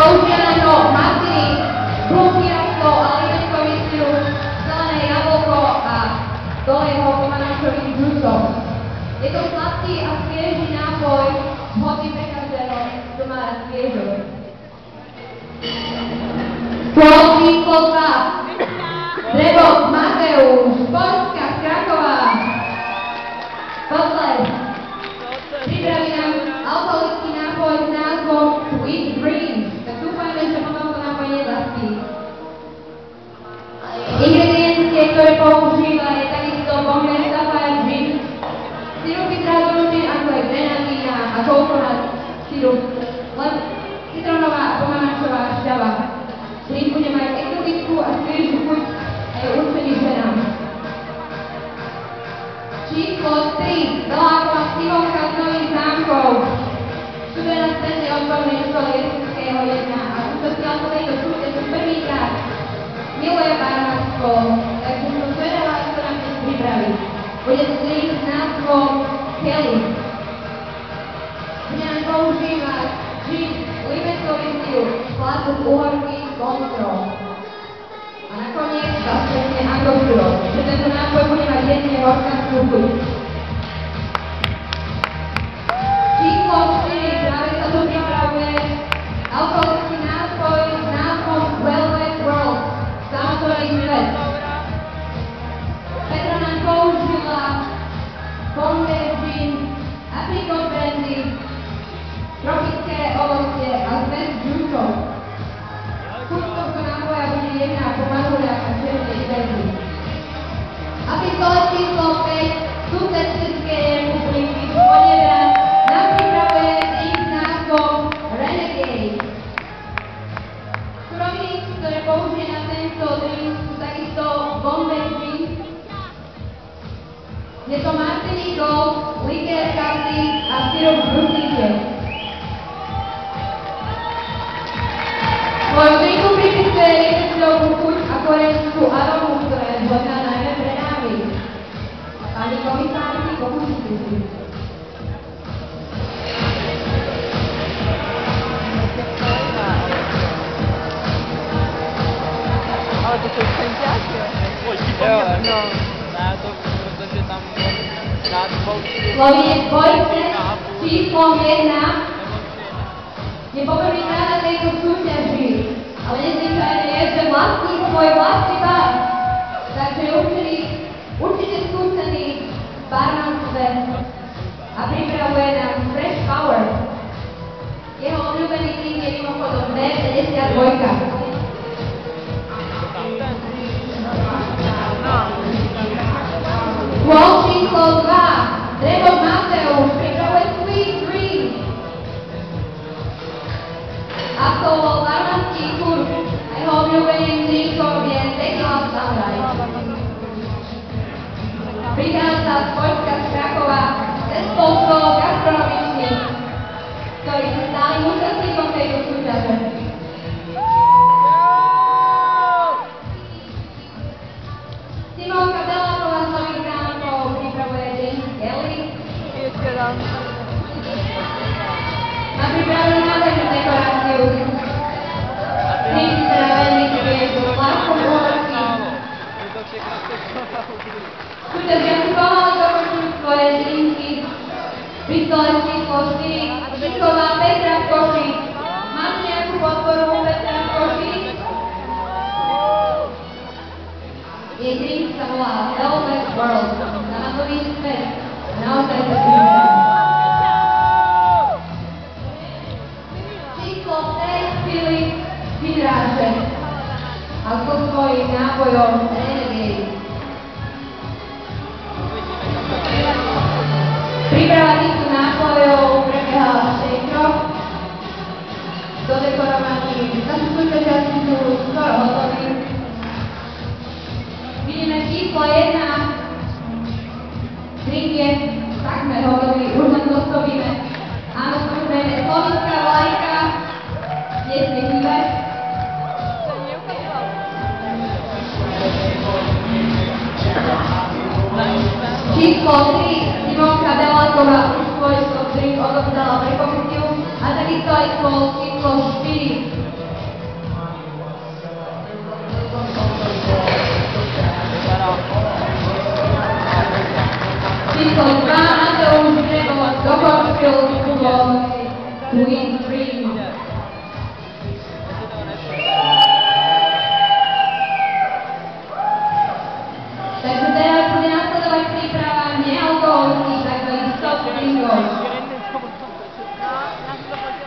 používaného masy, brúky rastlo, alimentový sirup, zelené jablko a dole jeho pomarančovým džusom. Je to sladký a sviežý nápoj, vhodný pre každého, kto má rád sviežo. Stôl číslo 2. Drebok Mateusz, Polska z Krakova. Kotlet. Pripraví nám alkoholický nápoj s názvom Sweet Dreams. Tak dúfajme, že po tomto nápoj nezaspí. Ingrediencie, ktoré používa, je takisto Bombay Sapphire Gin, sirupy z radoručín, ako je grenadína a kokonát sirup, citronová a pomarančová šťava. Drink bude mať exotickú a sviežú chuť a je určený ženám. Číslo 3. Beláková Simonka s Novým Zámkou. Študuje na strednej odbornej škole Jesenského 1 a účastnila sa tejto súťaže prvýkrát. Miluje barmanstvo, takže som zvedavá, čo nám dnes pripraví. Bude to drink s názvom Kelly. Bude nám používať gin, limetový sirup, sladkú uhorky, kontrol. A nakoniec zastupne angostura, že tento nápoj bude mať jedine horskánskú chuť. Číslo 4. Práve sa tu pripravuje alkoholický nápoj s názvom Velvet World, samozrejný svet. Petra nám použila Bombay Gin, apricot brandy, tropické ovocie a zmes džusov. Chuť tohto nápoja bude jemná po mazuriach a černej zverzi. Apríkole číslo 5, Súdeckeckej republiky z Podnebra nám pripravuje drink s názvom Renegade. Suroviny, ktoré použije na tento drink, sú takisto Bombay Gin. Je to Martini Gold, likér kapsy a sirup z brusnice. Svojho drinku pripisuje riešťovú chuť a korenskú aromu, ktorá je vhodná najmä pre námi. Pani komisárky, pokúsite si. Ale to sú čempiáky? Jo, no. Ne, to protože tam rád poučil. Slovinec Vojtec, číslo 1. Je poprvýkrát na tejto súťaži, ale nezvyčajne je, že vlastní svoj vlastný bar. Takže je určite skúsený v barmanstve a pripravuje nám Fresh Power. Jeho obľúbený drink je mimochodom B52. Stôl číslo 2. Drebok Mateusz pripravuje Sweet Dreams. Absolvoval barmanský kurz a jeho obľúbeným drinkom je Tequila Sunrise. Prichádza z Poľska z Krakova cez Polsko gastronomičný, ktorý sa stálym účastníkom tejto súťaže. Simonka Beláková z Nových Zámkov pripravuje drink Kelly. Má pripravenú nádhernú dekoráciu. Drink strávený je so sladkou uhorky. Súťažiaci pomaly dokončujú svoje drinky. Pri stole číslo 4 Šiková Petra v koši. Máte nejakú podporu Petra v koši? Jej drink sa volá Velvet World. Samozrejný svet. A naozaj sa príjme. Číslo 5 Filip Vydrážek. A so svojím nápojom Renegade. Príprava týchto nápojov prebiehala Recycle číslo 4. Číslo 2 Mateusz Grebov dokončil svoj Twin Dream. Takže teraz bude nasledovať príprava nealkoholických tzv. soft drinkov.